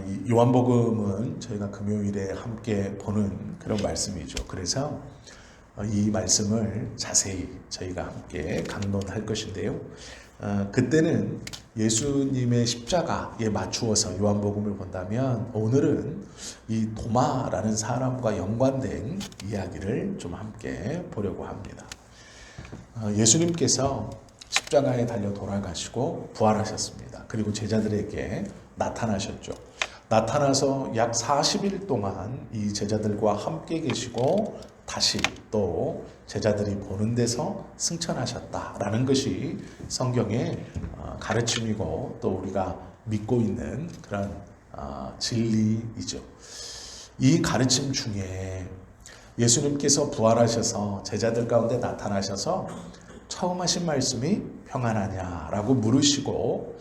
이 요한복음은 저희가 금요일에 함께 보는 그런 말씀이죠. 그래서 이 말씀을 자세히 저희가 함께 강론할 것인데요. 그때는 예수님의 십자가에 맞추어서 요한복음을 본다면, 오늘은 이 도마라는 사람과 연관된 이야기를 좀 함께 보려고 합니다. 예수님께서 십자가에 달려 돌아가시고 부활하셨습니다. 그리고 제자들에게 나타나셨죠. 나타나서 약 40일 동안 이 제자들과 함께 계시고 다시 또 제자들이 보는 데서 승천하셨다라는 것이 성경의 가르침이고 또 우리가 믿고 있는 그런 진리이죠. 이 가르침 중에 예수님께서 부활하셔서 제자들 가운데 나타나셔서 처음 하신 말씀이 평안하냐라고 물으시고,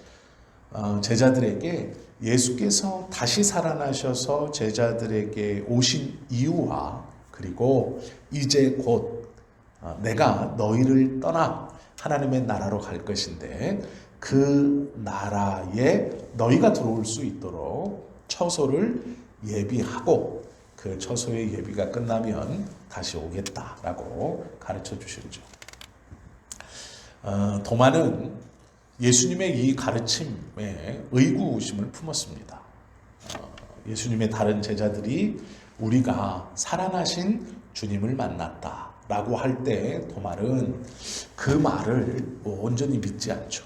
제자들에게 예수께서 다시 살아나셔서 제자들에게 오신 이유와, 그리고 이제 곧 내가 너희를 떠나 하나님의 나라로 갈 것인데 그 나라에 너희가 들어올 수 있도록 처소를 예비하고 그 처소의 예비가 끝나면 다시 오겠다라고 가르쳐 주시죠. 도마는 예수님의 이 가르침에 의구심을 품었습니다. 예수님의 다른 제자들이 우리가 살아나신 주님을 만났다라고 할 때 도마는 그 말을 온전히 믿지 않죠.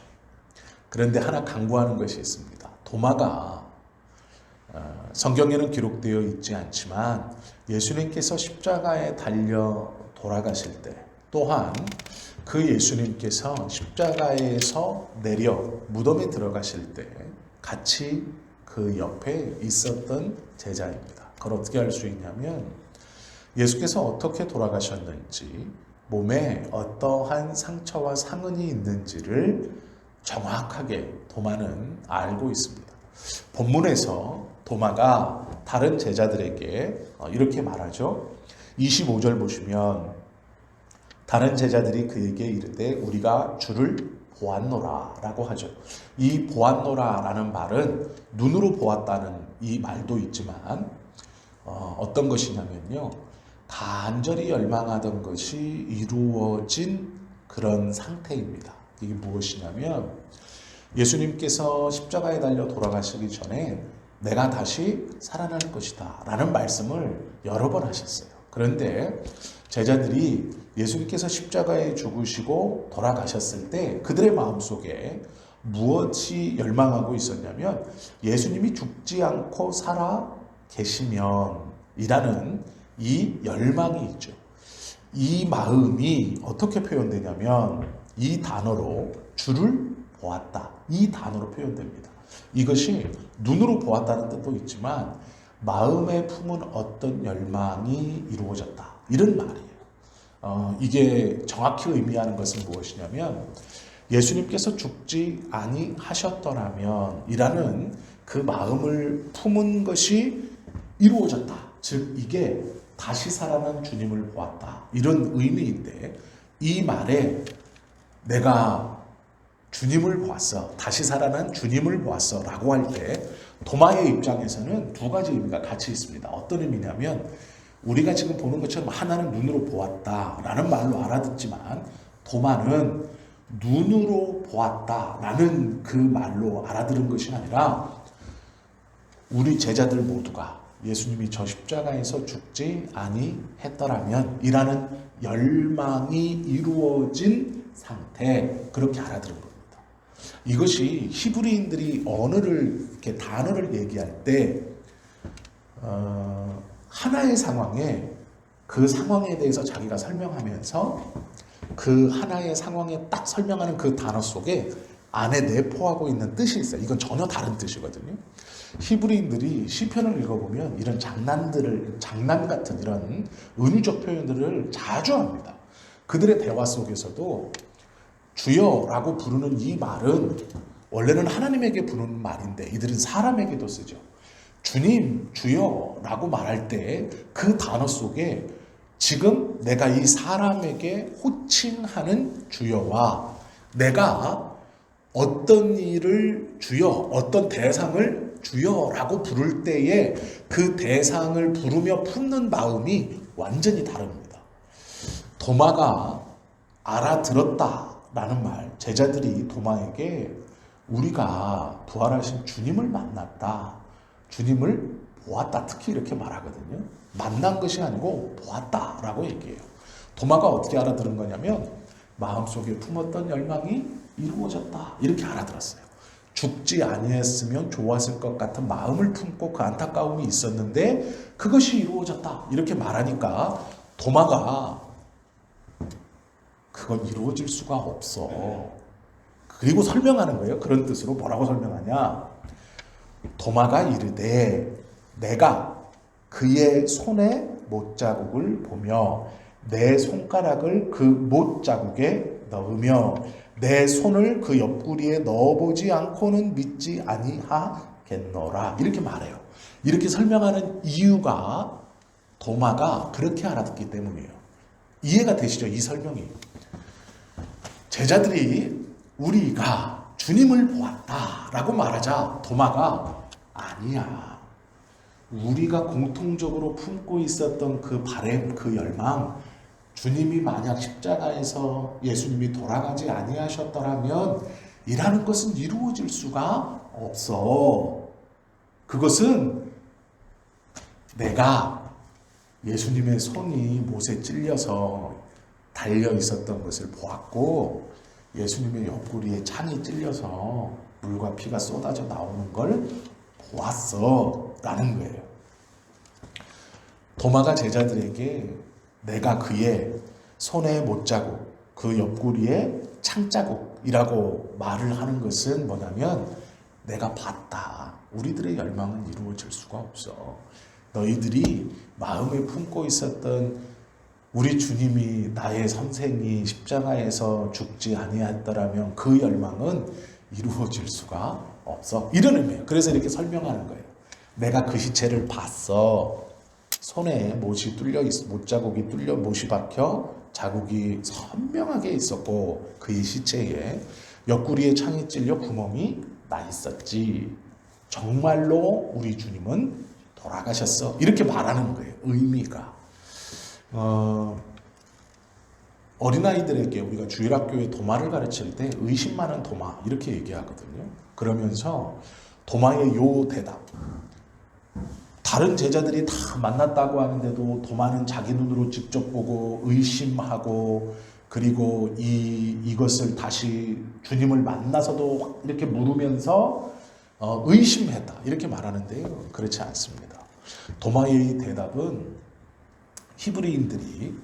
그런데 하나 강구하는 것이 있습니다. 도마가 성경에는 기록되어 있지 않지만 예수님께서 십자가에 달려 돌아가실 때, 또한 그 예수님께서 십자가에서 내려 무덤에 들어가실 때 같이 그 옆에 있었던 제자입니다. 그걸 어떻게 알 수 있냐면, 예수께서 어떻게 돌아가셨는지, 몸에 어떠한 상처와 상흔이 있는지를 정확하게 도마는 알고 있습니다. 본문에서 도마가 다른 제자들에게 이렇게 말하죠. 25절 보시면 다른 제자들이 그에게 이르되 우리가 주를 보았노라 라고 하죠. 이 보았노라 라는 말은 눈으로 보았다는 이 말도 있지만 어떤 것이냐면요, 간절히 열망하던 것이 이루어진 그런 상태입니다. 이게 무엇이냐면, 예수님께서 십자가에 달려 돌아가시기 전에 내가 다시 살아날 것이다 라는 말씀을 여러 번 하셨어요. 그런데 제자들이 예수님께서 십자가에 죽으시고 돌아가셨을 때 그들의 마음속에 무엇이 열망하고 있었냐면, 예수님이 죽지 않고 살아 계시면 이라는 이 열망이 있죠. 이 마음이 어떻게 표현되냐면 이 단어로 주를 보았다, 이 단어로 표현됩니다. 이것이 눈으로 보았다는 뜻도 있지만 마음에 품은 어떤 열망이 이루어졌다, 이런 말이에요. 이게 정확히 의미하는 것은 무엇이냐면, 예수님께서 죽지 아니하셨더라면 이라는 그 마음을 품은 것이 이루어졌다. 즉 이게 다시 살아난 주님을 보았다, 이런 의미인데, 이 말에 내가 주님을 보았어, 다시 살아난 주님을 보았어 라고 할 때 도마의 입장에서는 두 가지 의미가 같이 있습니다. 어떤 의미냐면, 우리가 지금 보는 것처럼 하나는 눈으로 보았다라는 말로 알아듣지만, 도마는 눈으로 보았다라는 그 말로 알아들은 것이 아니라, 우리 제자들 모두가 예수님이 저 십자가에서 죽지 아니했더라면 이라는 열망이 이루어진 상태, 그렇게 알아들은 겁니다. 이것이 히브리인들이 언어를, 이렇게 단어를 얘기할 때 하나의 상황에, 그 상황에 대해서 자기가 설명하면서 그 하나의 상황에 딱 설명하는 그 단어 속에 안에 내포하고 있는 뜻이 있어요. 이건 전혀 다른 뜻이거든요. 히브리인들이 시편을 읽어보면 이런 장난 같은 이런 은유적 표현들을 자주 합니다. 그들의 대화 속에서도 주여라고 부르는 이 말은 원래는 하나님에게 부르는 말인데 이들은 사람에게도 쓰죠. 주님, 주여라고 말할 때 그 단어 속에 지금 내가 이 사람에게 호칭하는 주여와 내가 어떤 일을 주여, 어떤 대상을 주여라고 부를 때에 그 대상을 부르며 품는 마음이 완전히 다릅니다. 도마가 알아들었다라는 말, 제자들이 도마에게 우리가 부활하신 주님을 만났다, 주님을 보았다, 특히 이렇게 말하거든요. 만난 것이 아니고 보았다라고 얘기해요. 도마가 어떻게 알아들은 거냐면 마음속에 품었던 열망이 이루어졌다 이렇게 알아들었어요. 죽지 아니했으면 좋았을 것 같은 마음을 품고 그 안타까움이 있었는데 그것이 이루어졌다 이렇게 말하니까 도마가 그건 이루어질 수가 없어. 그리고 설명하는 거예요. 그런 뜻으로 뭐라고 설명하냐. 도마가 이르되 내가 그의 손에 못자국을 보며 내 손가락을 그 못자국에 넣으며 내 손을 그 옆구리에 넣어보지 않고는 믿지 아니하겠노라 이렇게 말해요. 이렇게 설명하는 이유가 도마가 그렇게 알아듣기 때문이에요. 이해가 되시죠? 이 설명이. 제자들이 우리가 주님을 보았다라고 말하자 도마가 아니야. 우리가 공통적으로 품고 있었던 그 바램, 그 열망, 주님이 만약 십자가에서 예수님이 돌아가지 아니하셨더라면 이라는 것은 이루어질 수가 없어. 그것은 내가 예수님의 손이 못에 찔려서 달려 있었던 것을 보았고 예수님의 옆구리에 창이 찔려서 물과 피가 쏟아져 나오는 걸 보았어 라는 거예요. 도마가 제자들에게 내가 그의 손에 못자국, 그 옆구리에 창자국이라고 말을 하는 것은 뭐냐면 내가 봤다. 우리들의 열망은 이루어질 수가 없어. 너희들이 마음에 품고 있었던 우리 주님이 나의 선생이 십자가에서 죽지 아니했더라면 그 열망은 이루어질 수가 없어. 이런 의미예요. 그래서 이렇게 설명하는 거예요. 내가 그 시체를 봤어. 손에 못이 뚫려 있어, 못자국이 뚫려 못이 박혀 자국이 선명하게 있었고 그의 시체에 옆구리에 창이 찔려 구멍이 나 있었지. 정말로 우리 주님은 돌아가셨어. 이렇게 말하는 거예요. 의미가. 어린아이들에게 우리가 주일학교에 도마를 가르칠 때 의심 많은 도마 이렇게 얘기하거든요. 그러면서 도마의 요 대답, 다른 제자들이 다 만났다고 하는데도 도마는 자기 눈으로 직접 보고 의심하고 그리고 이것을 다시 주님을 만나서도 이렇게 물으면서 의심했다 이렇게 말하는데요. 그렇지 않습니다. 도마의 대답은 히브리인들이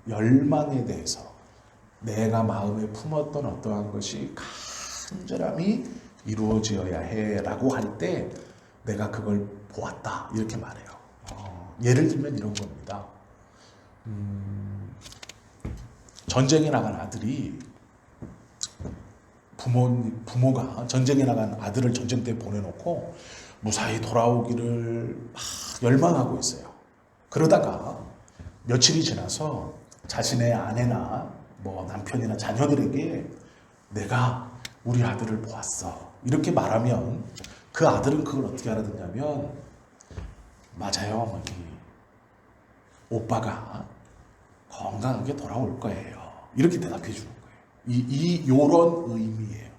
열망에 대해서 내가 마음에 품었던 어떠한 것이 간절함이 이루어져야 해라고 할 때 내가 그걸 보았다 이렇게 말해요. 예를 들면 이런 겁니다. 전쟁에 나간 아들이 부모가 전쟁에 나간 아들을 전쟁터에 보내놓고 무사히 돌아오기를 막 열망하고 있어요. 그러다가 며칠이 지나서 자신의 아내나 뭐 남편이나 자녀들에게 내가 우리 아들을 보았어 이렇게 말하면 그 아들은 그걸 어떻게 알아듣냐면 맞아요 어머니, 오빠가 건강하게 돌아올 거예요 이렇게 대답해 주는 거예요. 요런 의미예요.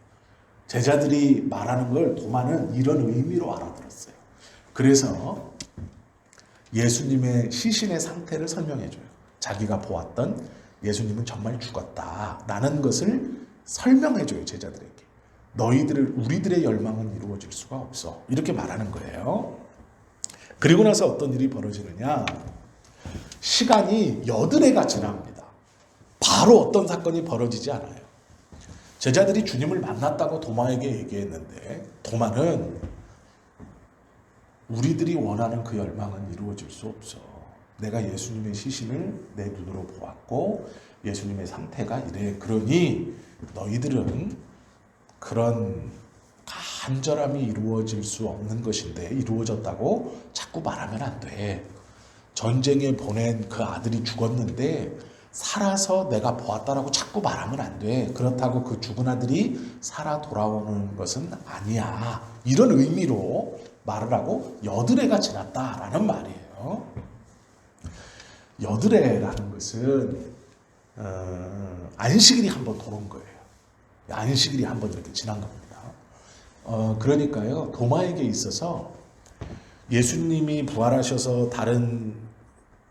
제자들이 말하는 걸 도마는 이런 의미로 알아들었어요. 그래서 예수님의 시신의 상태를 설명해줘요. 자기가 보았던 예수님은 정말 죽었다라는 것을 설명해줘요. 제자들에게. 우리들의 열망은 이루어질 수가 없어. 이렇게 말하는 거예요. 그리고 나서 어떤 일이 벌어지느냐. 시간이 여드레가 지납니다. 바로 어떤 사건이 벌어지지 않아요. 제자들이 주님을 만났다고 도마에게 얘기했는데 도마는 우리들이 원하는 그 열망은 이루어질 수 없어. 내가 예수님의 시신을 내 눈으로 보았고 예수님의 상태가 이래. 그러니 너희들은 그런 간절함이 이루어질 수 없는 것인데 이루어졌다고 자꾸 말하면 안 돼. 전쟁에 보낸 그 아들이 죽었는데 살아서 내가 보았다라고 자꾸 말하면 안 돼. 그렇다고 그 죽은 아들이 살아 돌아오는 것은 아니야. 이런 의미로 말을 하고 여드레가 지났다라는 말이에요. 여드레라는 것은 안식일이 한번 돌아온 거예요. 안식일이 한번 이렇게 지난 겁니다. 그러니까요, 도마에게 있어서 예수님이 부활하셔서 다른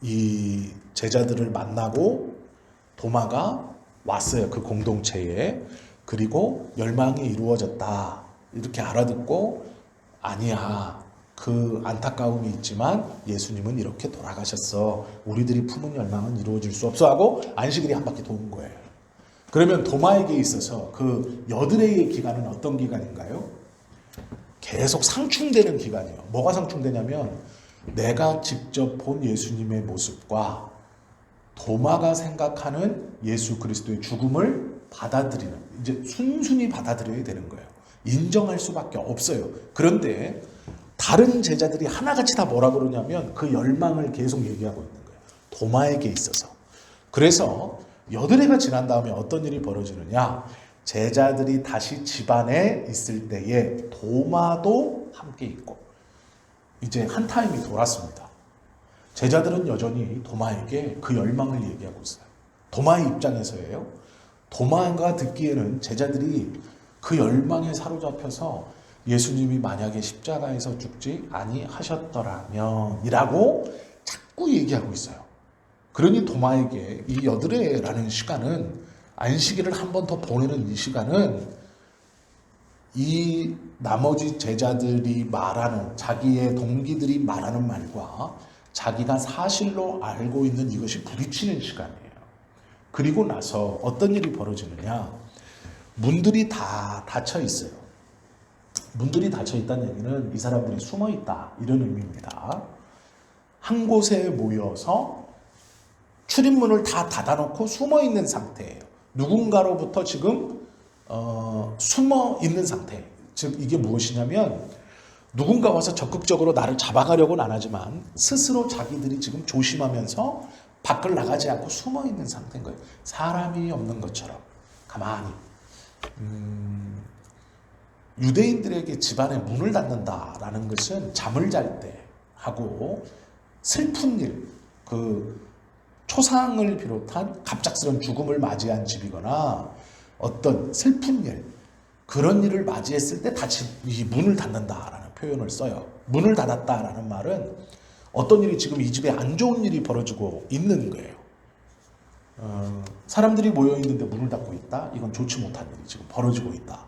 이 제자들을 만나고 도마가 왔어요. 그 공동체에. 그리고 열망이 이루어졌다. 이렇게 알아듣고 아니야. 그 안타까움이 있지만 예수님은 이렇게 돌아가셨어. 우리들이 품은 열망은 이루어질 수 없어 하고 안식일이 한 바퀴 도는 거예요. 그러면 도마에게 있어서 그 여드레의 기간은 어떤 기간인가요? 계속 상충되는 기간이에요. 뭐가 상충되냐면 내가 직접 본 예수님의 모습과 도마가 생각하는 예수 그리스도의 죽음을 받아들이는, 이제 순순히 받아들여야 되는 거예요. 인정할 수밖에 없어요. 그런데 다른 제자들이 하나같이 다 뭐라 그러냐면 그 열망을 계속 얘기하고 있는 거예요. 도마에게 있어서. 그래서 여드레가 지난 다음에 어떤 일이 벌어지느냐, 제자들이 다시 집안에 있을 때에 도마도 함께 있고 이제 한 타임이 돌았습니다. 제자들은 여전히 도마에게 그 열망을 얘기하고 있어요. 도마의 입장에서예요. 도마가 듣기에는 제자들이 그 열망에 사로잡혀서 예수님이 만약에 십자가에서 죽지 아니하셨더라면 이라고 자꾸 얘기하고 있어요. 그러니 도마에게 이 여드레라는 시간은, 안식일을 한 번 더 보내는 이 시간은 이 나머지 제자들이 말하는, 자기의 동기들이 말하는 말과 자기가 사실로 알고 있는 이것이 부딪히는 시간이에요. 그리고 나서 어떤 일이 벌어지느냐, 문들이 다 닫혀 있어요. 문들이 닫혀 있다는 얘기는 이 사람들이 숨어 있다, 이런 의미입니다. 한 곳에 모여서 출입문을 다 닫아놓고 숨어 있는 상태예요. 누군가로부터 지금 숨어 있는 상태. 즉 이게 무엇이냐면 누군가 와서 적극적으로 나를 잡아가려고는 안 하지만 스스로 자기들이 지금 조심하면서 밖을 나가지 않고 숨어 있는 상태인 거예요. 사람이 없는 것처럼 가만히. 유대인들에게 집안에 문을 닫는다라는 것은 잠을 잘 때 하고 슬픈 일, 그 초상을 비롯한 갑작스러운 죽음을 맞이한 집이거나 어떤 슬픈 일, 그런 일을 맞이했을 때 다 이 문을 닫는다라는 표현을 써요. 문을 닫았다라는 말은 어떤 일이 지금 이 집에 안 좋은 일이 벌어지고 있는 거예요. 사람들이 모여 있는데 문을 닫고 있다? 이건 좋지 못한 일이 지금 벌어지고 있다.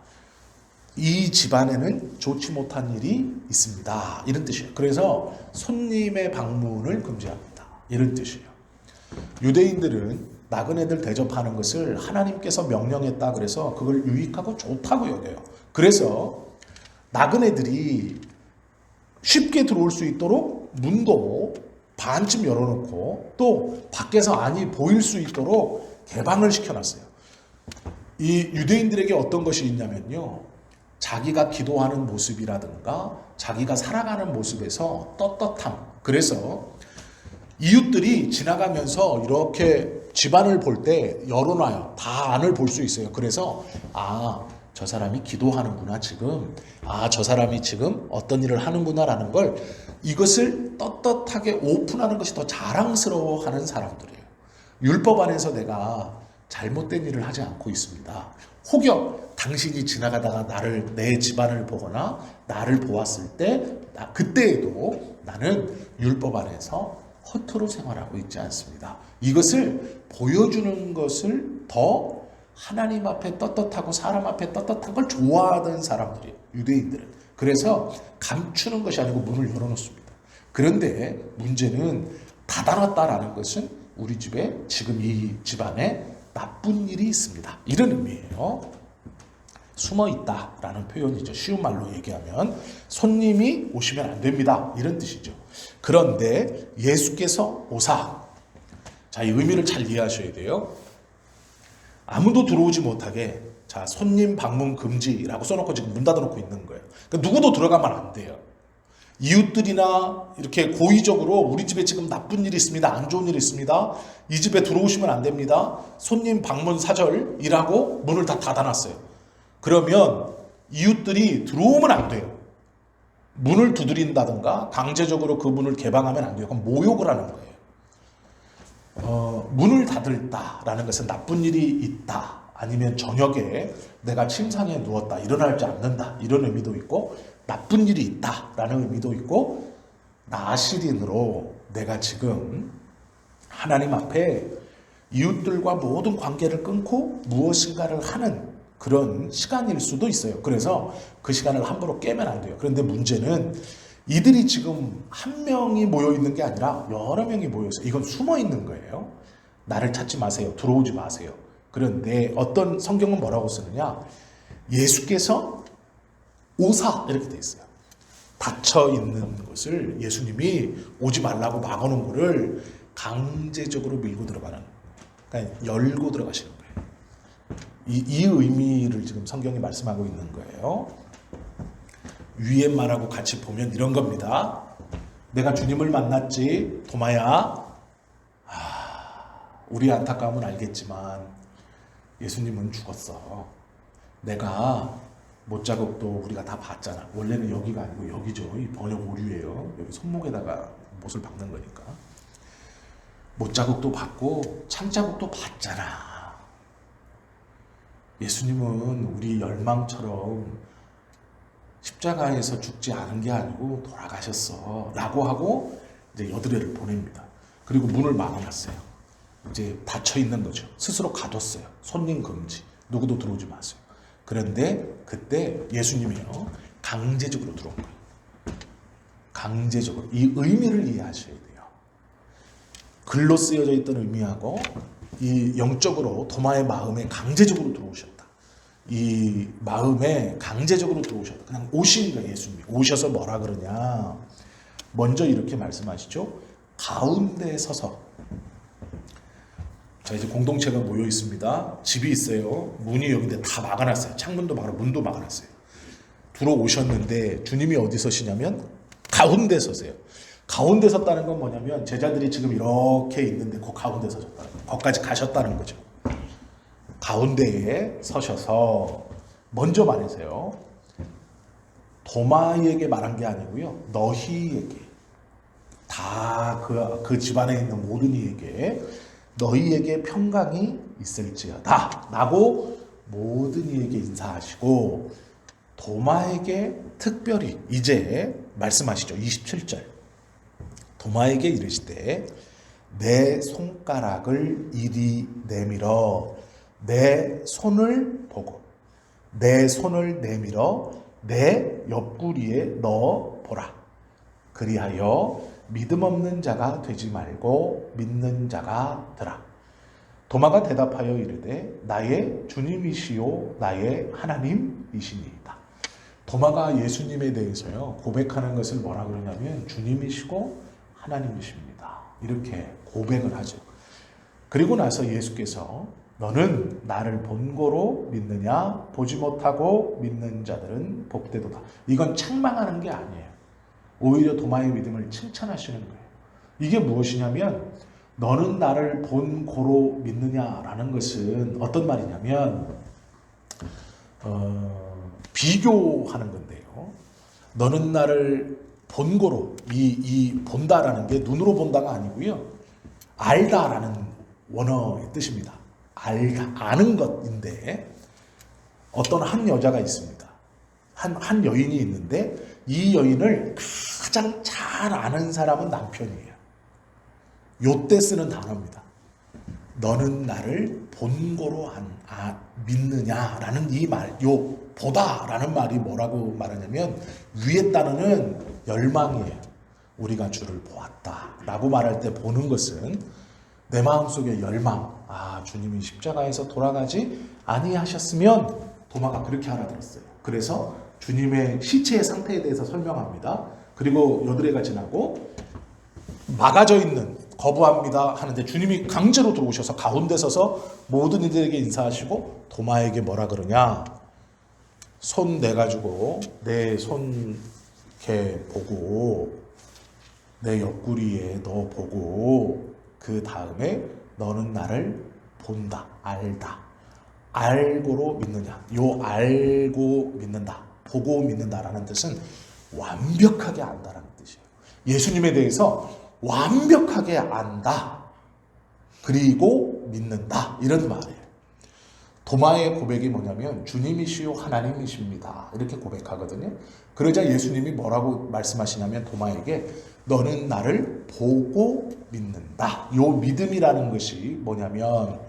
이 집안에는 좋지 못한 일이 있습니다. 이런 뜻이에요. 그래서 손님의 방문을 금지합니다. 이런 뜻이에요. 유대인들은 나그네들 대접하는 것을 하나님께서 명령했다 그래서 그걸 유익하고 좋다고 여겨요. 그래서 나그네들이 쉽게 들어올 수 있도록 문도 반쯤 열어놓고 또 밖에서 안이 보일 수 있도록 개방을 시켜놨어요. 이 유대인들에게 어떤 것이 있냐면요, 자기가 기도하는 모습이라든가 자기가 살아가는 모습에서 떳떳함. 그래서 이웃들이 지나가면서 이렇게 집안을 볼 때 열어놔요. 다 안을 볼 수 있어요. 그래서 저 사람이 기도하는구나 지금. 저 사람이 지금 어떤 일을 하는구나라는 걸, 이것을 떳떳하게 오픈하는 것이 더 자랑스러워하는 사람들이에요. 율법 안에서 내가 잘못된 일을 하지 않고 있습니다. 혹여 당신이 지나가다가 내 집안을 보거나 나를 보았을 때 그때에도 나는 율법 안에서 허투루 생활하고 있지 않습니다. 이것을 보여주는 것을 더 하나님 앞에 떳떳하고 사람 앞에 떳떳한 걸 좋아하던 사람들이에요. 유대인들은. 그래서 감추는 것이 아니고 문을 열어놓습니다. 그런데 문제는 닫아놨다라는 것은 우리 집에 지금 이 집안에 나쁜 일이 있습니다. 이런 의미예요. 숨어있다라는 표현이죠. 쉬운 말로 얘기하면 손님이 오시면 안 됩니다. 이런 뜻이죠. 그런데 예수께서 오사. 자, 이 의미를 잘 이해하셔야 돼요. 아무도 들어오지 못하게, 자, 손님 방문 금지라고 써놓고 지금 문 닫아놓고 있는 거예요. 그러니까 누구도 들어가면 안 돼요. 이웃들이나 이렇게 고의적으로 우리 집에 지금 나쁜 일이 있습니다. 안 좋은 일이 있습니다. 이 집에 들어오시면 안 됩니다. 손님 방문 사절이라고 문을 다 닫아놨어요. 그러면 이웃들이 들어오면 안 돼요. 문을 두드린다든가 강제적으로 그 문을 개방하면 안 돼요. 그럼 모욕을 하는 거예요. 문을 닫을다라는 것은 나쁜 일이 있다. 아니면 저녁에 내가 침상에 누웠다. 일어나지 않는다. 이런 의미도 있고 나쁜 일이 있다라는 의미도 있고 나시린으로 내가 지금 하나님 앞에 이웃들과 모든 관계를 끊고 무엇인가를 하는 그런 시간일 수도 있어요. 그래서 그 시간을 함부로 깨면 안 돼요. 그런데 문제는 이들이 지금 한 명이 모여 있는 게 아니라 여러 명이 모여 있어요. 이건 숨어 있는 거예요. 나를 찾지 마세요. 들어오지 마세요. 그런데 어떤 성경은 뭐라고 쓰느냐? 예수께서 오사 이렇게 돼 있어요. 닫혀 있는 것을 예수님이 오지 말라고 막아놓은 거를 강제적으로 밀고 들어가는, 그러니까 열고 들어가시는 거예요. 이 의미를 지금 성경이 말씀하고 있는 거예요. 위에 말하고 같이 보면 이런 겁니다. 내가 주님을 만났지, 도마야. 우리 안타까움은 알겠지만 예수님은 죽었어. 내가 못자국도 우리가 다 봤잖아. 원래는 여기가 아니고 여기죠. 이 번역 오류예요. 여기 손목에다가 못을 박는 거니까. 못자국도 봤고 창자국도 봤잖아. 예수님은 우리 열망처럼 십자가에서 죽지 않은 게 아니고 돌아가셨어 라고 하고 이제 여드레를 보냅니다. 그리고 문을 막아놨어요. 이제 닫혀 있는 거죠. 스스로 가뒀어요. 손님 금지. 누구도 들어오지 마세요. 그런데 그때 예수님이요 강제적으로 들어온 거예요. 강제적으로. 이 의미를 이해하셔야 돼요. 글로 쓰여져 있던 의미하고 이 영적으로 도마의 마음에 강제적으로 들어오셨다. 이 마음에 강제적으로 들어오셨다. 그냥 오신 거예요. 예수님이. 오셔서 뭐라 그러냐. 먼저 이렇게 말씀하시죠. 가운데 서서. 자, 이제 공동체가 모여 있습니다. 집이 있어요. 문이 여기인데 다 막아놨어요. 창문도 막아놨어요. 문도 막아놨어요. 들어오셨는데 주님이 어디 서시냐면 가운데 서세요. 가운데 섰다는 건 뭐냐면 제자들이 지금 이렇게 있는데 그 가운데 서셨다는 거예요. 거기까지 가셨다는 거죠. 가운데에 서셔서 먼저 말하세요. 도마에게 말한 게 아니고요. 너희에게 다 그 집안에 있는 모든 이에게 너희에게 평강이 있을지어다 라고 모든 이에게 인사하시고 도마에게 특별히 이제 말씀하시죠. 27절 도마에게 이르시되 내 손가락을 이리 내밀어 내 손을 보고 내 손을 내밀어 내 옆구리에 넣어 보라. 그리하여 믿음 없는 자가 되지 말고 믿는 자가 되라. 도마가 대답하여 이르되 나의 주님이시요 나의 하나님이시니이다. 도마가 예수님에 대해서요 고백하는 것을 뭐라 그러냐면 주님이시고 하나님이십니다. 이렇게 고백을 하죠. 그리고 나서 예수께서 너는 나를 본고로 믿느냐 보지 못하고 믿는 자들은 복되도다. 이건 책망하는 게 아니에요. 오히려 도마의 믿음을 칭찬하시는 거예요. 이게 무엇이냐면 너는 나를 본고로 믿느냐라는 것은 어떤 말이냐면 비교하는 건데요. 너는 나를 본고로 이 본다라는 게 눈으로 본다가 아니고요. 알다라는 원어의 뜻입니다. 알다, 아는 것인데 어떤 한 여자가 있습니다. 한 여인이 있는데 이 여인을 가장 잘 아는 사람은 남편이에요. 요때 쓰는 단어입니다. 너는 나를 본고로 믿느냐라는 이 말, 요 보다라는 말이 뭐라고 말하냐면 위에 단어는 열망이에요. 우리가 주를 보았다라고 말할 때 보는 것은 내 마음속의 열망. 주님이 십자가에서 돌아가지 아니하셨으면 도마가 그렇게 알아들었어요. 그래서 주님의 시체의 상태에 대해서 설명합니다. 그리고 여드레가 지나고 막아져 있는 거부합니다 하는데 주님이 강제로 들어오셔서 가운데 서서 모든 이들에게 인사하시고 도마에게 뭐라 그러냐. 손 내가지고 내 손 이렇게 보고 내 옆구리에 너 보고 그 다음에 너는 나를 본다, 알다. 알고로 믿느냐. 요 알고 믿는다, 보고 믿는다라는 뜻은 완벽하게 안다라는 뜻이에요. 예수님에 대해서 완벽하게 안다. 그리고 믿는다. 이런 말이에요. 도마의 고백이 뭐냐면 주님이시요 하나님이십니다. 이렇게 고백하거든요. 그러자 예수님이 뭐라고 말씀하시냐면 도마에게 너는 나를 보고 믿는다. 요 믿음이라는 것이 뭐냐면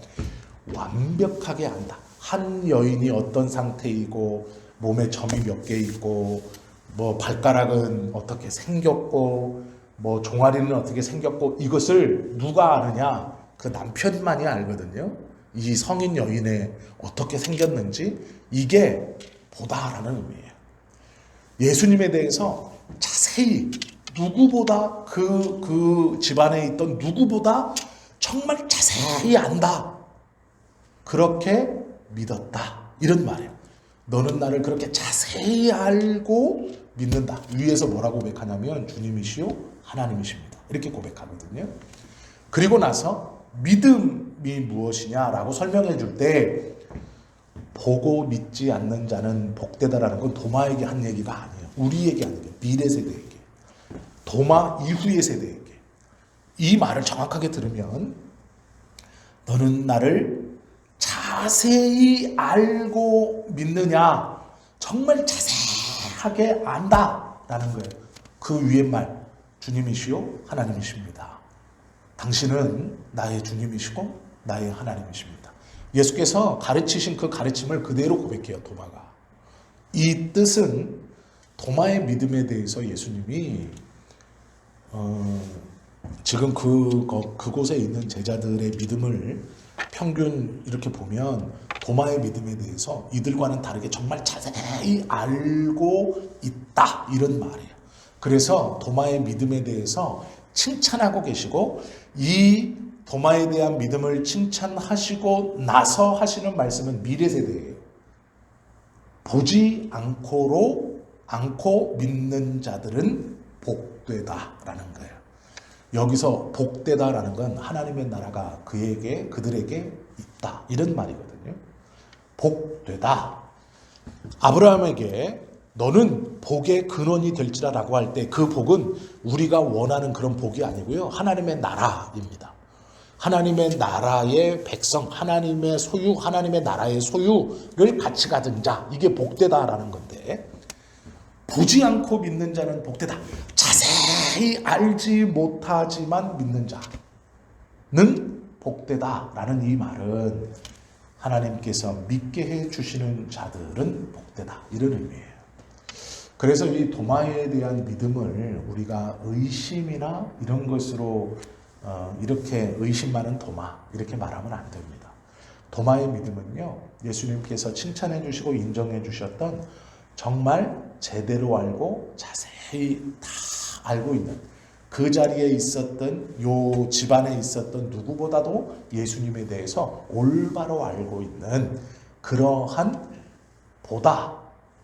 완벽하게 안다. 한 여인이 어떤 상태이고 몸에 점이 몇 개 있고 뭐 발가락은 어떻게 생겼고 뭐 종아리는 어떻게 생겼고 이것을 누가 아느냐? 그 남편만이 알거든요. 이 성인 여인의 어떻게 생겼는지 이게 보다라는 의미예요. 예수님에 대해서 자세히 누구보다 그 집안에 있던 누구보다 정말 자세히 안다. 그렇게 믿었다. 이런 말이에요. 너는 나를 그렇게 자세히 알고 믿는다. 위에서 뭐라고 고백하냐면 주님이시요 하나님이십니다. 이렇게 고백하거든요. 그리고 나서 믿음이 무엇이냐라고 설명해 줄 때 보고 믿지 않는 자는 복되다라는 건 도마에게 한 얘기가 아니에요. 우리에게 하는 게 미래 세대에게, 도마 이후의 세대에게. 이 말을 정확하게 들으면 너는 나를 자세히 알고 믿느냐, 정말 자세하게 안다라는 거예요. 그 위에 말 주님이시요 하나님이십니다. 당신은 나의 주님이시고 나의 하나님이십니다. 예수께서 가르치신 그 가르침을 그대로 고백해요. 도마가. 이 뜻은 도마의 믿음에 대해서 예수님이 지금 그곳에 있는 제자들의 믿음을 평균 이렇게 보면 도마의 믿음에 대해서 이들과는 다르게 정말 자세히 알고 있다, 이런 말이에요. 그래서 도마의 믿음에 대해서 칭찬하고 계시고, 이 도마에 대한 믿음을 칭찬하시고 나서 하시는 말씀은 미래 세대예요. 보지 않고 믿는 자들은 복되다라는 거예요. 여기서 복되다라는 건 하나님의 나라가 그들에게 있다, 이런 말이거든요. 복되다. 아브라함에게 너는 복의 근원이 될지라라고 할 때 그 복은 우리가 원하는 그런 복이 아니고요. 하나님의 나라입니다. 하나님의 나라의 백성, 하나님의 소유, 하나님의 나라의 소유를 같이 가진 자, 이게 복되다라는 건데, 보지 않고 믿는 자는 복되다. 자세히 알지 못하지만 믿는 자는 복되다라는 이 말은 하나님께서 믿게 해주시는 자들은 복되다, 이런 의미예요. 그래서 이 도마에 대한 믿음을 우리가 의심이나 이런 것으로 이렇게 의심 많은 도마, 이렇게 말하면 안 됩니다. 도마의 믿음은요, 예수님께서 칭찬해 주시고 인정해 주셨던 정말 제대로 알고 자세히 다 알고 있는, 그 자리에 있었던 요 집안에 있었던 누구보다도 예수님에 대해서 올바로 알고 있는 그러한 보다,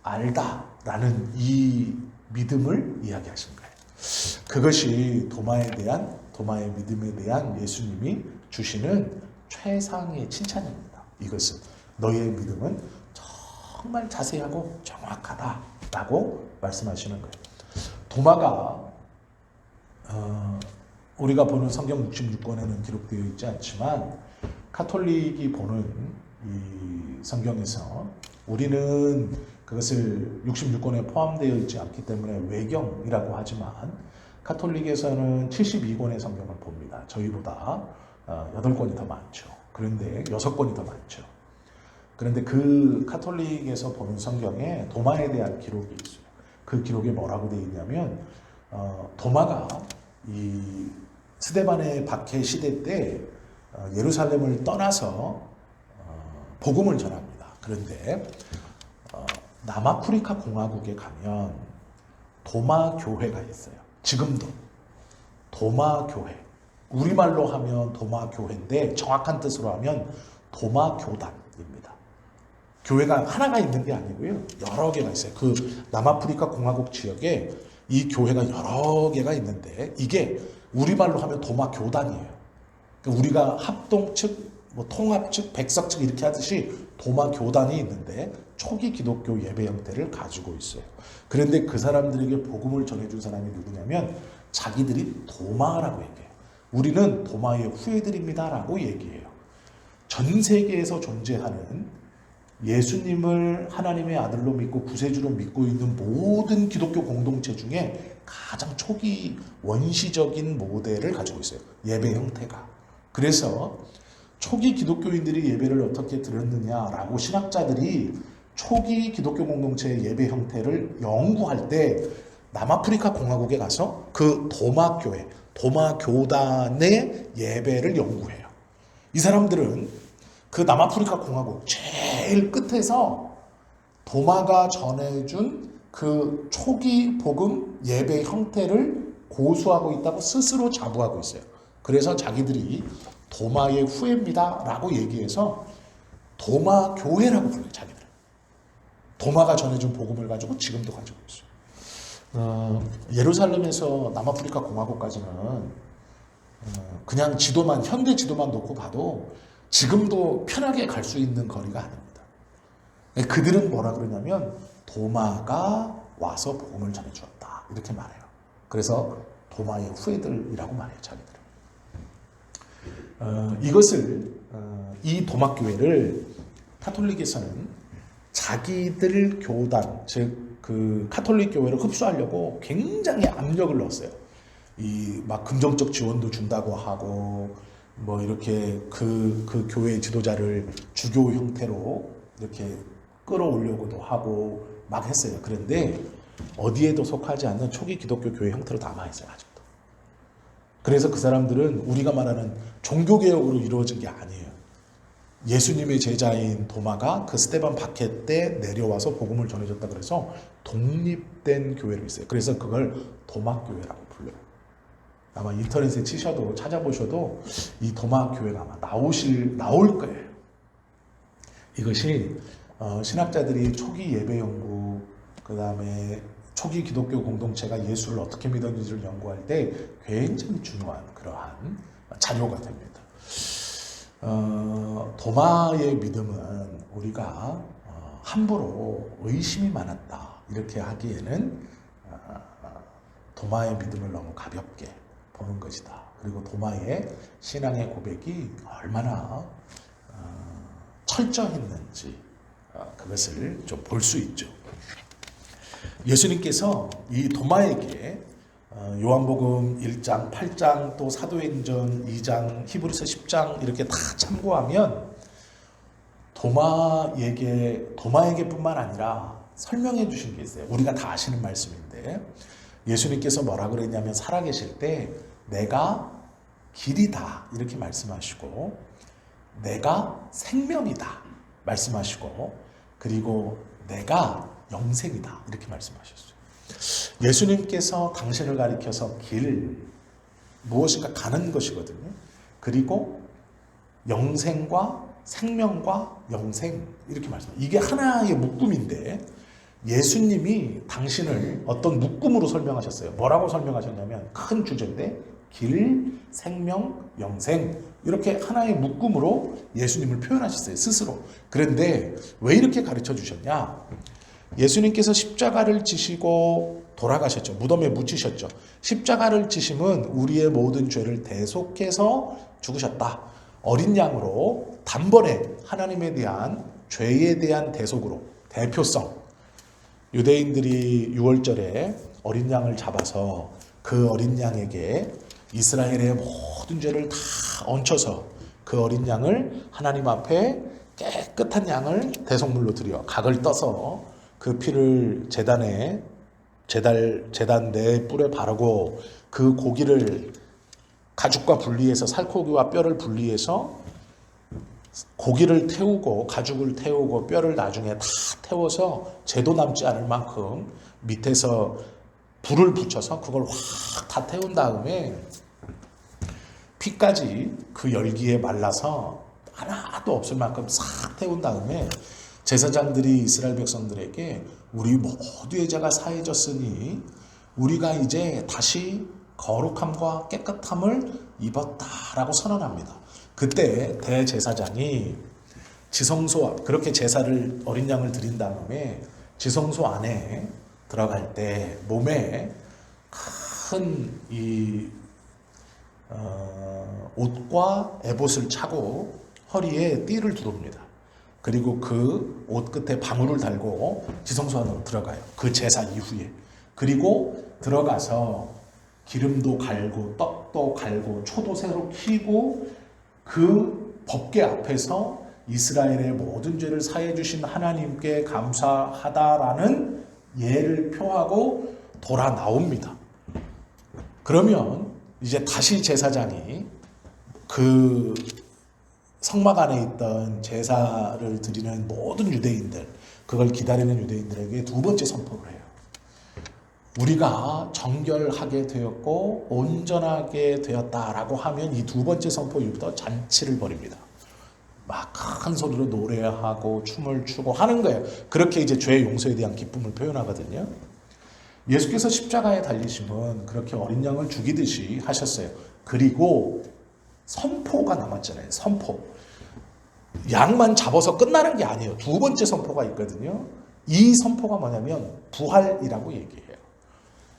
알다라는 이 믿음을 이야기하신 거예요. 그것이 도마의 믿음에 대한 예수님이 주시는 최상의 칭찬입니다. 이것은 너희의 믿음은 정말 자세하고 정확하다라고 말씀하시는 거예요. 도마가 우리가 보는 성경 66권에는 기록되어 있지 않지만 카톨릭이 보는 이 성경에서 우리는 그것을 66권에 포함되어 있지 않기 때문에 외경이라고 하지만 카톨릭에서는 72권의 성경을 봅니다. 저희보다 8권이 더 많죠. 그런데 6권이 더 많죠. 그런데 그 카톨릭에서 보는 성경에 도마에 대한 기록이 있어요. 그 기록에 뭐라고 되어 있냐면 도마가 이 스데반의 박해 시대 때 예루살렘을 떠나서 복음을 전합니다. 그런데 남아프리카 공화국에 가면 도마 교회가 있어요. 지금도 도마 교회, 우리말로 하면 도마 교회인데 정확한 뜻으로 하면 도마 교단입니다. 교회가 하나가 있는 게 아니고요, 여러 개가 있어요. 그 남아프리카 공화국 지역에 이 교회가 여러 개가 있는데 이게 우리말로 하면 도마 교단이에요. 그러니까 우리가 합동 측, 뭐 통합 측, 백석 측 이렇게 하듯이 도마 교단이 있는데 초기 기독교 예배 형태를 가지고 있어요. 그런데 그 사람들에게 복음을 전해준 사람이 누구냐면 자기들이 도마라고 얘기해요. 우리는 도마의 후예들입니다라고 얘기해요. 전 세계에서 존재하는 예수님을 하나님의 아들로 믿고 구세주로 믿고 있는 모든 기독교 공동체 중에 가장 초기 원시적인 모델을 가지고 있어요. 예배 형태가. 그래서 초기 기독교인들이 예배를 어떻게 드렸느냐라고 신학자들이 초기 기독교 공동체의 예배 형태를 연구할 때 남아프리카 공화국에 가서 그 도마교회, 도마교단의 예배를 연구해요. 이 사람들은 그 남아프리카 공화국 제일 끝에서 도마가 전해준 그 초기 복음 예배 형태를 고수하고 있다고 스스로 자부하고 있어요. 그래서 자기들이 도마의 후예입니다 라고 얘기해서 도마교회라고 불러요. 자기들. 도마가 전해준 복음을 가지고 지금도 가지고 있어요. 예루살렘에서 남아프리카 공화국까지는 그냥 지도만, 현대 지도만 놓고 봐도 지금도 편하게 갈 수 있는 거리가 아닙니다. 그들은 뭐라 그러냐면 도마가 와서 복음을 전해주었다 이렇게 말해요. 그래서 도마의 후예들이라고 말해요. 자기들은. 이것을 이 도마교회를 카톨릭에서는 자기들 교단, 즉 그 카톨릭 교회를 흡수하려고 굉장히 압력을 넣었어요. 이 막 금전적 지원도 준다고 하고 뭐 이렇게 그 교회 지도자를 주교 형태로 이렇게 끌어올려고도 하고 막 했어요. 그런데 어디에도 속하지 않는 초기 기독교 교회 형태로 남아있어요. 아직도. 그래서 그 사람들은 우리가 말하는 종교개혁으로 이루어진 게 아니에요. 예수님의 제자인 도마가 그 스데반 박해 때 내려와서 복음을 전해줬다 그래서 독립된 교회로 있어요. 그래서 그걸 도마교회라고 불러요. 아마 인터넷에 치셔도 찾아보셔도 이 도마교회가 아마 나올 거예요. 이것이 신학자들이 초기 예배 연구, 그 다음에 초기 기독교 공동체가 예수를 어떻게 믿었는지를 연구할 때 굉장히 중요한 그러한 자료가 됩니다. 도마의 믿음은 우리가 함부로 의심이 많았다 이렇게 하기에는 도마의 믿음을 너무 가볍게 보는 것이다. 그리고 도마의 신앙의 고백이 얼마나 철저했는지 그것을 좀 볼 수 있죠. 예수님께서 이 도마에게 요한복음 1장, 8장, 또 사도행전 2장, 히브리서 10장 이렇게 다 참고하면 도마에게뿐만 아니라 설명해 주신 게 있어요. 우리가 다 아시는 말씀인데 예수님께서 뭐라 그랬냐면 살아계실 때 내가 길이다 이렇게 말씀하시고 내가 생명이다 말씀하시고 그리고 내가 영생이다 이렇게 말씀하셨어요. 예수님께서 당신을 가리켜서 길, 무엇인가 가는 것이거든요. 그리고 영생과 생명과 영생 이렇게 말씀해요. 이게 하나의 묶음인데 예수님이 당신을 어떤 묶음으로 설명하셨어요. 뭐라고 설명하셨냐면 큰 주제인데 길, 생명, 영생 이렇게 하나의 묶음으로 예수님을 표현하셨어요. 스스로. 그런데 왜 이렇게 가르쳐 주셨냐? 예수님께서 십자가를 지시고 돌아가셨죠. 무덤에 묻히셨죠. 십자가를 지심은 우리의 모든 죄를 대속해서 죽으셨다. 어린 양으로 단번에 하나님에 대한 죄에 대한 대속으로 대표성. 유대인들이 6월절에 어린 양을 잡아서 그 어린 양에게 이스라엘의 모든 죄를 다 얹혀서 그 어린 양을 하나님 앞에 깨끗한 양을 대속물로 드려 각을 떠서 그 피를 제단 내 뿔에 바르고 그 고기를 가죽과 분리해서 살코기와 뼈를 분리해서 고기를 태우고 가죽을 태우고 뼈를 나중에 다 태워서 재도 남지 않을 만큼 밑에서 불을 붙여서 그걸 확 다 태운 다음에 피까지 그 열기에 말라서 하나도 없을 만큼 싹 태운 다음에 제사장들이 이스라엘 백성들에게 우리 모두의 죄가 사해졌으니 우리가 이제 다시 거룩함과 깨끗함을 입었다라고 선언합니다. 그때 대제사장이 지성소 앞, 그렇게 제사를 어린 양을 드린 다음에 지성소 안에 들어갈 때 몸에 큰 이 옷과 에봇을 차고 허리에 띠를 두릅니다. 그리고 그 옷 끝에 방울을 달고 지성소 안으로 들어가요. 그 제사 이후에. 그리고 들어가서 기름도 갈고 떡도 갈고 초도 새로 키고 그 법궤 앞에서 이스라엘의 모든 죄를 사해 주신 하나님께 감사하다라는 예를 표하고 돌아 나옵니다. 그러면 이제 다시 제사장이 그 성막 안에 있던 제사를 드리는 모든 유대인들, 그걸 기다리는 유대인들에게 두 번째 선포를 해요. 우리가 정결하게 되었고 온전하게 되었다라고 하면 이 두 번째 선포 이후부터 잔치를 벌입니다. 막 큰 소리로 노래하고 춤을 추고 하는 거예요. 그렇게 이제 죄 용서에 대한 기쁨을 표현하거든요. 예수께서 십자가에 달리심은 그렇게 어린 양을 죽이듯이 하셨어요. 그리고 선포가 남았잖아요. 선포. 양만 잡아서 끝나는 게 아니에요. 두 번째 선포가 있거든요. 이 선포가 뭐냐면 부활이라고 얘기해요.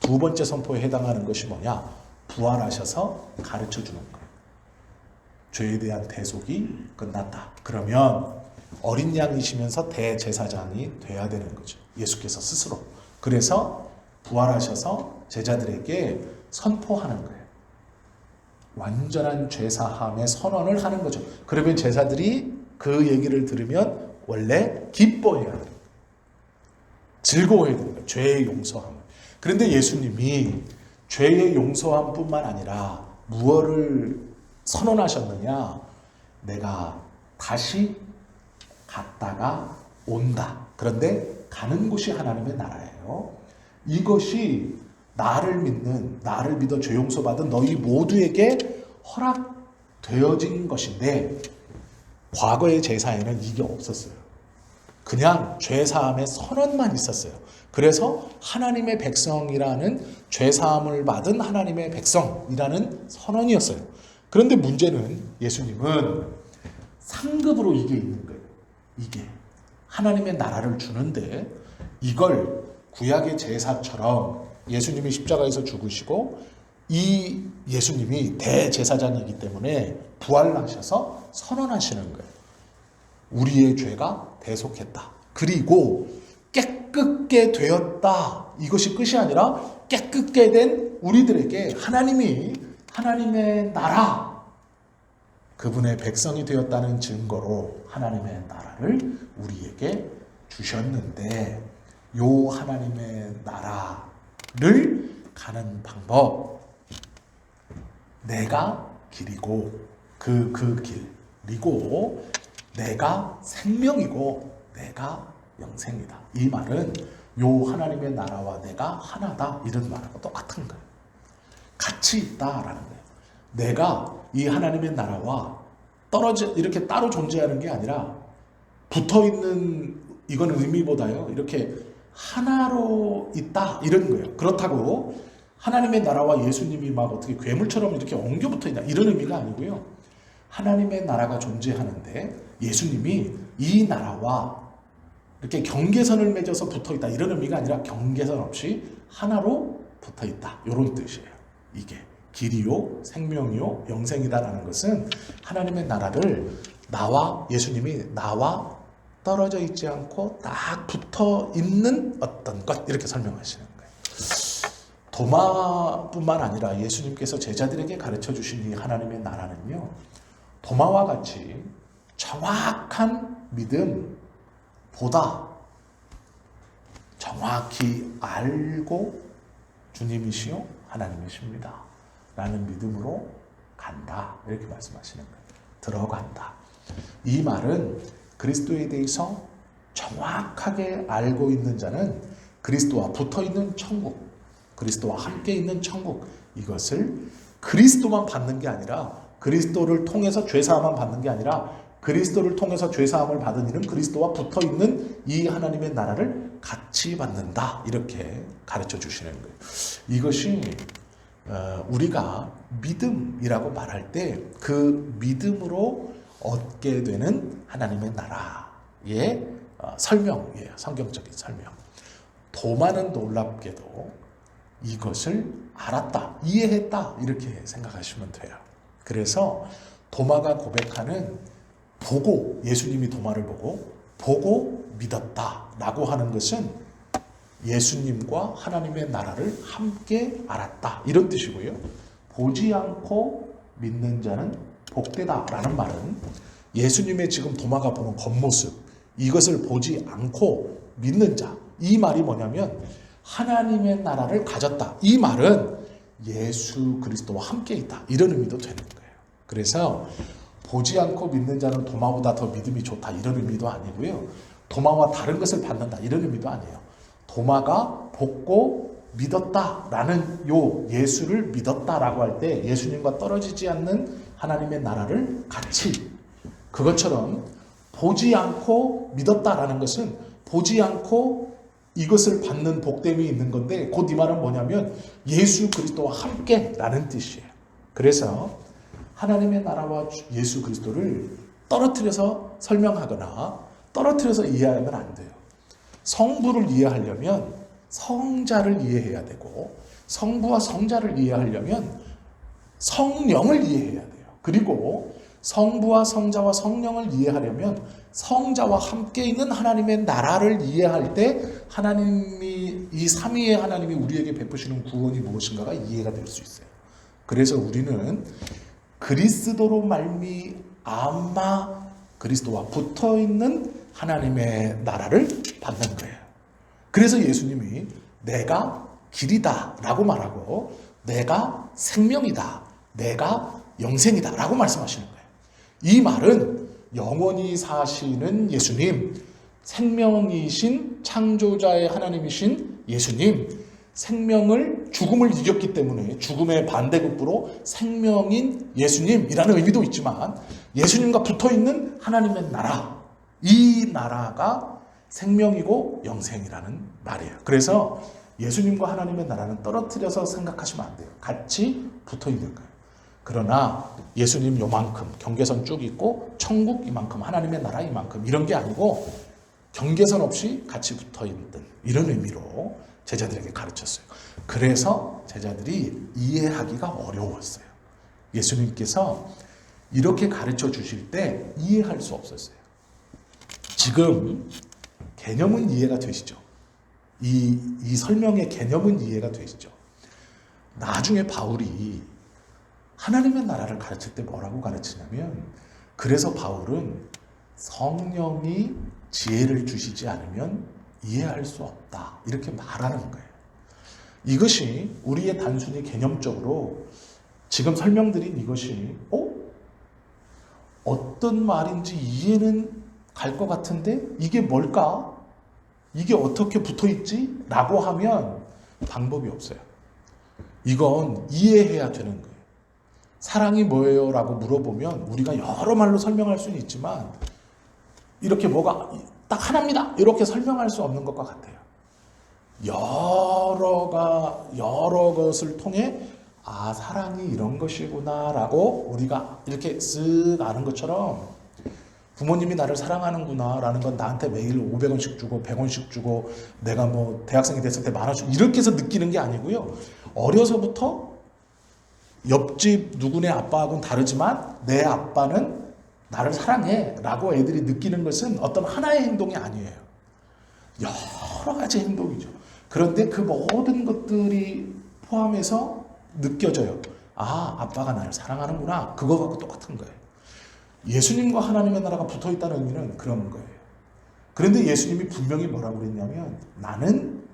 두 번째 선포에 해당하는 것이 뭐냐? 부활하셔서 가르쳐 주는 거예요. 죄에 대한 대속이 끝났다. 그러면 어린 양이시면서 대제사장이 돼야 되는 거죠. 예수께서 스스로. 그래서 부활하셔서 제자들에게 선포하는 거예요. 완전한 죄사함의 선언을 하는 거죠. 그러면 제자들이 그 얘기를 들으면 원래 기뻐해야 돼요. 즐거워해야 되는 거예요. 죄의 용서함. 그런데 예수님이 죄의 용서함뿐만 아니라 무엇을 선언하셨느냐? 내가 다시 갔다가 온다. 그런데 가는 곳이 하나님의 나라예요. 이것이 나를 믿는, 나를 믿어 죄 용서받은 너희 모두에게 허락되어진 것인데 과거의 제사에는 이게 없었어요. 그냥 죄사함의 선언만 있었어요. 그래서 하나님의 백성이라는 죄사함을 받은 하나님의 백성이라는 선언이었어요. 그런데 문제는 예수님은 상급으로 이게 있는 거예요. 이게 하나님의 나라를 주는데 이걸 구약의 제사처럼 예수님이 십자가에서 죽으시고 이 예수님이 대제사장이기 때문에 부활하셔서 선언하시는 거예요. 우리의 죄가 대속했다. 그리고 깨끗게 되었다. 이것이 끝이 아니라 깨끗게 된 우리들에게 하나님의 나라, 그분의 백성이 되었다는 증거로 하나님의 나라를 우리에게 주셨는데 요 하나님의 나라를 가는 방법, 내가 길이고 그 길이고 내가 생명이고 내가 영생이다. 이 말은 요 하나님의 나라와 내가 하나다 이런 말하고 똑같은 거예요. 같이 있다라는 거예요. 내가 이 하나님의 나라와 이렇게 따로 존재하는 게 아니라 붙어있는, 이건 의미보다요 이렇게 하나로 있다 이런 거예요. 그렇다고 하나님의 나라와 예수님이 막 어떻게 괴물처럼 이렇게 엉겨 붙어 있다 이런 의미가 아니고요. 하나님의 나라가 존재하는데 예수님이 이 나라와 이렇게 경계선을 맺어서 붙어 있다 이런 의미가 아니라 경계선 없이 하나로 붙어 있다 이런 뜻이에요. 이게 길이요 생명이요 영생이다라는 것은 하나님의 나라를 예수님이 나와 떨어져 있지 않고 딱 붙어 있는 어떤 것 이렇게 설명하시는 거예요. 도마뿐만 아니라 예수님께서 제자들에게 가르쳐 주신 이 하나님의 나라는요, 도마와 같이 정확한 믿음보다 정확히 알고 주님이시요 하나님이십니다 라는 믿음으로 간다 이렇게 말씀하시는 거예요. 들어간다. 이 말은 그리스도에 대해서 정확하게 알고 있는 자는 그리스도와 붙어있는 천국, 그리스도와 함께 있는 천국, 이것을 그리스도만 받는 게 아니라 그리스도를 통해서 죄사함만 받는 게 아니라 그리스도를 통해서 죄사함을 받은 이는 그리스도와 붙어있는 이 하나님의 나라를 같이 받는다. 이렇게 가르쳐 주시는 거예요. 이것이 우리가 믿음이라고 말할 때 그 믿음으로 얻게 되는 하나님의 나라의 설명이에요. 성경적인 설명. 도마는 놀랍게도 이것을 알았다, 이해했다 이렇게 생각하시면 돼요. 그래서 도마가 고백하는 보고, 예수님이 도마를 보고 믿었다라고 하는 것은 예수님과 하나님의 나라를 함께 알았다 이런 뜻이고요. 보지 않고 믿는 자는 복되다라는 말은 예수님의 지금 도마가 보는 겉모습, 이것을 보지 않고 믿는 자, 이 말이 뭐냐면 하나님의 나라를 가졌다. 이 말은 예수 그리스도와 함께 있다 이런 의미도 되는 거예요. 그래서 보지 않고 믿는 자는 도마보다 더 믿음이 좋다 이런 의미도 아니고요. 도마와 다른 것을 받는다 이런 의미도 아니에요. 도마가 복고 믿었다라는 요 예수를 믿었다라고 할 때 예수님과 떨어지지 않는 하나님의 나라를 같이, 그것처럼 보지 않고 믿었다라는 것은 보지 않고 이것을 받는 복됨이 있는 건데 곧 이 말은 뭐냐면 예수 그리스도와 함께라는 뜻이에요. 그래서 하나님의 나라와 예수 그리스도를 떨어뜨려서 설명하거나 떨어뜨려서 이해하면 안 돼요. 성부를 이해하려면 성자를 이해해야 되고 성부와 성자를 이해하려면 성령을 이해해야 돼요. 그리고 성부와 성자와 성령을 이해하려면 성자와 함께 있는 하나님의 나라를 이해할 때 하나님이, 이 삼위의 하나님이 우리에게 베푸시는 구원이 무엇인가가 이해가 될 수 있어요. 그래서 우리는 그리스도로 말미암아 그리스도와 붙어있는 하나님의 나라를 받는 거예요. 그래서 예수님이 내가 길이다 라고 말하고 내가 생명이다, 내가 영생이다 라고 말씀하시는 거예요. 이 말은 영원히 사시는 예수님, 생명이신 창조자의 하나님이신 예수님, 생명을, 죽음을 이겼기 때문에 죽음의 반대급부로 생명인 예수님이라는 의미도 있지만 예수님과 붙어있는 하나님의 나라, 이 나라가 생명이고 영생이라는 말이에요. 그래서 예수님과 하나님의 나라는 떨어뜨려서 생각하시면 안 돼요. 같이 붙어있는 거예요. 그러나 예수님 요만큼 경계선 쭉 있고 천국 이만큼, 하나님의 나라 이만큼, 이런 게 아니고 경계선 없이 같이 붙어있는 이런 의미로 제자들에게 가르쳤어요. 그래서 제자들이 이해하기가 어려웠어요. 예수님께서 이렇게 가르쳐 주실 때 이해할 수 없었어요. 지금 개념은 이해가 되시죠? 이 설명의 개념은 이해가 되시죠? 나중에 바울이 하나님의 나라를 가르칠 때 뭐라고 가르치냐면, 그래서 바울은 성령이 지혜를 주시지 않으면 이해할 수 없다 이렇게 말하는 거예요. 이것이 우리의 단순히 개념적으로 지금 설명드린 이것이 어떤 말인지 이해는 갈 것 같은데 이게 뭘까? 이게 어떻게 붙어있지? 라고 하면 방법이 없어요. 이건 이해해야 되는 거예요. 사랑이 뭐예요? 라고 물어보면 우리가 여러 말로 설명할 수는 있지만 이렇게 뭐가 딱 하나입니다 이렇게 설명할 수 없는 것과 같아요. 여러 것을 통해 사랑이 이런 것이구나 라고 우리가 이렇게 쓱 아는 것처럼 부모님이 나를 사랑하는구나 라는 건 나한테 매일 500원씩 주고 100원씩 주고 내가 뭐 대학생이 됐을 때 10,000원씩 이렇게 해서 느끼는 게 아니고요. 어려서부터 옆집 누구네 아빠하고는 다르지만 내 아빠는 나를 사랑해 라고 애들이 느끼는 것은 어떤 하나의 행동이 아니에요. 여러 가지 행동이죠. 그런데 그 모든 것들이 포함해서 느껴져요. 아빠가 나를 사랑하는구나. 그거 갖고 똑같은 거예요. 예수님과 하나님의 나라가 붙어있다는 의미는 그런 거예요. 그런데 예수님이 분명히 뭐라고 그랬냐면 나는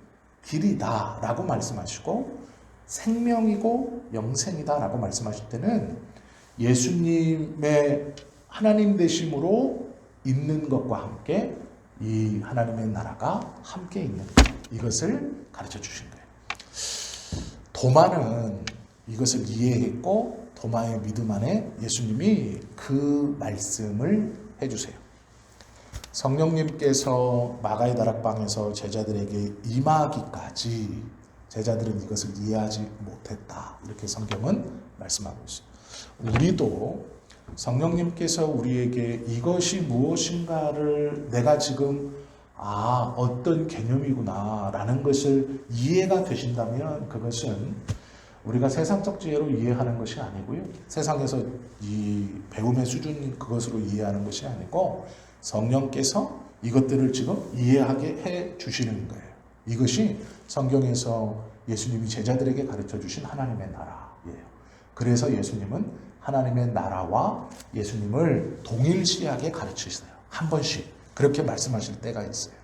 길이다 라고 말씀하시고 생명이고 영생이다 라고 말씀하실 때는 예수님의 하나님 되심으로 있는 것과 함께 이 하나님의 나라가 함께 있는 이것을 가르쳐 주신 거예요. 도마는 이것을 이해했고 도마의 믿음 안에 예수님이 그 말씀을 해주세요. 성령님께서 마가의 다락방에서 제자들에게 임하기까지 제자들은 이것을 이해하지 못했다. 이렇게 성경은 말씀하고 있어요. 우리도 성령님께서 우리에게 이것이 무엇인가를 내가 지금 어떤 개념이구나 라는 것을 이해가 되신다면 그것은 우리가 세상적 지혜로 이해하는 것이 아니고요. 세상에서 이 배움의 수준 그것으로 이해하는 것이 아니고 성령께서 이것들을 지금 이해하게 해 주시는 거예요. 이것이 성경에서 예수님이 제자들에게 가르쳐 주신 하나님의 나라예요. 그래서 예수님은 하나님의 나라와 예수님을 동일시하게 가르치세요. 한 번씩 그렇게 말씀하실 때가 있어요.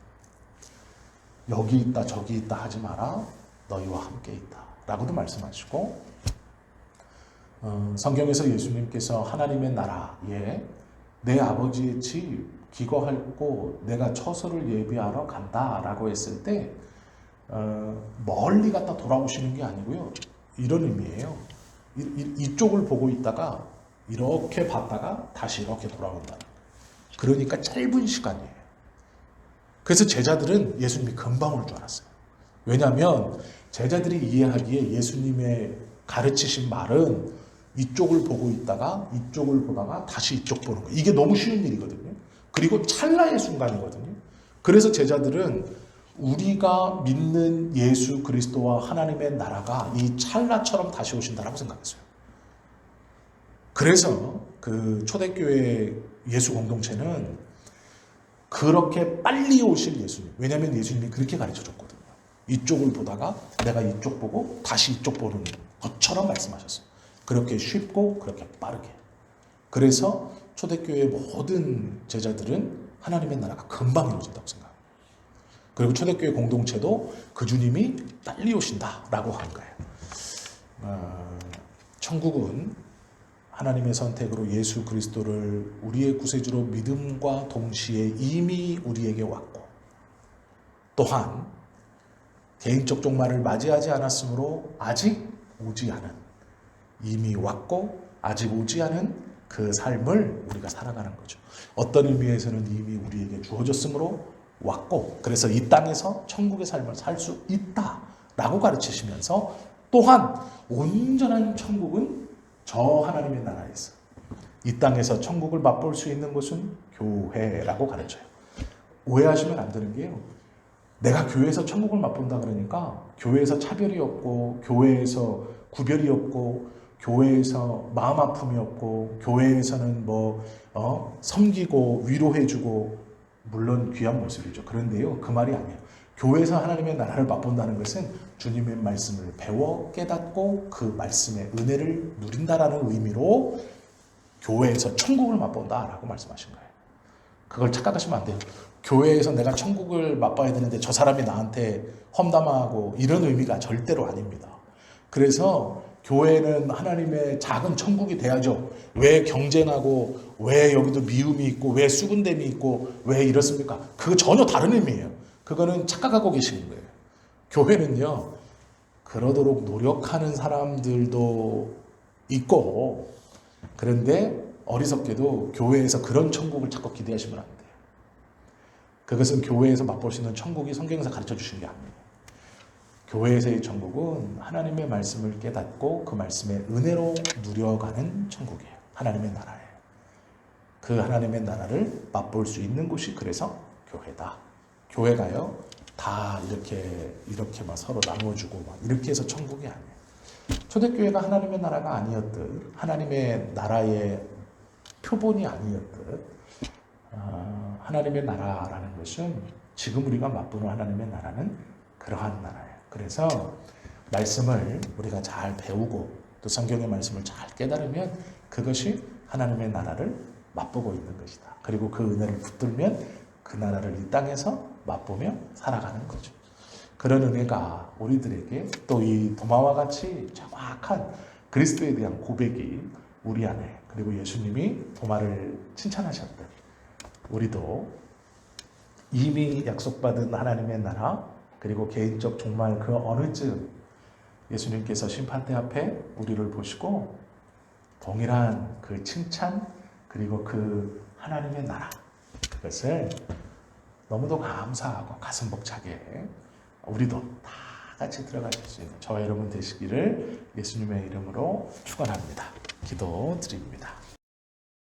여기 있다 저기 있다 하지 마라. 너희와 함께 있다 라고도 말씀하시고 성경에서 예수님께서 하나님의 나라에 내 아버지의 집 기거할 곳 내가 처소를 예비하러 간다 라고 했을 때 멀리 갔다 돌아오시는 게 아니고요. 이런 의미예요. 이쪽을 보고 있다가 이렇게 봤다가 다시 이렇게 돌아온다는 거예요. 그러니까 짧은 시간이에요. 그래서 제자들은 예수님이 금방 올 줄 알았어요. 왜냐하면 제자들이 이해하기에 예수님의 가르치신 말은 이쪽을 보고 있다가 이쪽을 보다가 다시 이쪽 보는 거예요. 이게 너무 쉬운 일이거든요. 그리고 찰나의 순간이거든요. 그래서 제자들은 우리가 믿는 예수 그리스도와 하나님의 나라가 이 찰나처럼 다시 오신다라고 생각했어요. 그래서 그 초대교회 예수 공동체는 그렇게 빨리 오실 예수님, 왜냐하면 예수님이 그렇게 가르쳐줬거든요. 이쪽을 보다가 내가 이쪽 보고 다시 이쪽 보는 것처럼 말씀하셨어요. 그렇게 쉽고 그렇게 빠르게. 그래서 초대교회의 모든 제자들은 하나님의 나라가 금방 이루어진다고 생각합니다. 그리고 초대교회 공동체도 그 주님이 빨리 오신다라고 한 거예요. 천국은 하나님의 선택으로 예수 그리스도를 우리의 구세주로 믿음과 동시에 이미 우리에게 왔고 또한 개인적 종말을 맞이하지 않았으므로 아직 오지 않은 이미 왔고 아직 오지 않은 그 삶을 우리가 살아가는 거죠. 어떤 의미에서는 이미 우리에게 주어졌으므로 왔고 그래서 이 땅에서 천국의 삶을 살 수 있다라고 가르치시면서 또한 온전한 천국은 저 하나님의 나라에서 이 땅에서 천국을 맛볼 수 있는 곳은 교회라고 가르쳐요. 오해하시면 안 되는 게요. 내가 교회에서 천국을 맛본다 그러니까 교회에서 차별이 없고 교회에서 구별이 없고 교회에서 마음 아픔이 없고 교회에서는 섬기고 위로해주고 물론 귀한 모습이죠. 그런데요. 그 말이 아니에요. 교회에서 하나님의 나라를 맛본다는 것은 주님의 말씀을 배워 깨닫고 그 말씀의 은혜를 누린다라는 의미로 교회에서 천국을 맛본다라고 말씀하신 거예요. 그걸 착각하시면 안 돼요. 교회에서 내가 천국을 맛봐야 되는데 저 사람이 나한테 험담하고 이런 의미가 절대로 아닙니다. 그래서 교회는 하나님의 작은 천국이 돼야죠. 왜 경쟁하고 왜 여기도 미움이 있고 왜 수군댐이 있고 왜 이렇습니까? 그거 전혀 다른 의미예요. 그거는 착각하고 계시는 거예요. 교회는요. 그러도록 노력하는 사람들도 있고 그런데 어리석게도 교회에서 그런 천국을 자꾸 기대하시면 안 돼요. 그것은 교회에서 맛볼 수 있는 천국이 성경에서 가르쳐 주신 게 아니에요. 교회에서의 천국은 하나님의 말씀을 깨닫고 그 말씀의 은혜로 누려가는 천국이에요. 하나님의 나라예요. 그 하나님의 나라를 맛볼 수 있는 곳이 그래서 교회다. 교회가요. 다 이렇게 막 서로 나눠주고 막 이렇게 해서 천국이 아니에요. 초대교회가 하나님의 나라가 아니었듯 하나님의 나라의 표본이 아니었듯 하나님의 나라라는 것은 지금 우리가 맛보는 하나님의 나라는 그러한 나라예요. 그래서 말씀을 우리가 잘 배우고 또 성경의 말씀을 잘 깨달으면 그것이 하나님의 나라를 맛보고 있는 것이다. 그리고 그 은혜를 붙들면 그 나라를 이 땅에서 맛보며 살아가는 거죠. 그런 은혜가 우리들에게 또 이 도마와 같이 정확한 그리스도에 대한 고백이 우리 안에 그리고 예수님이 도마를 칭찬하셨듯 우리도 이미 약속받은 하나님의 나라 그리고 개인적 종말 그 어느 쯤 예수님께서 심판대 앞에 우리를 보시고 동일한 그 칭찬 그리고 그 하나님의 나라 그것을 너무도 감사하고 가슴 벅차게 우리도 다 같이 들어가실 수 있는 저와 여러분 되시기를 예수님의 이름으로 축원합니다. 기도드립니다.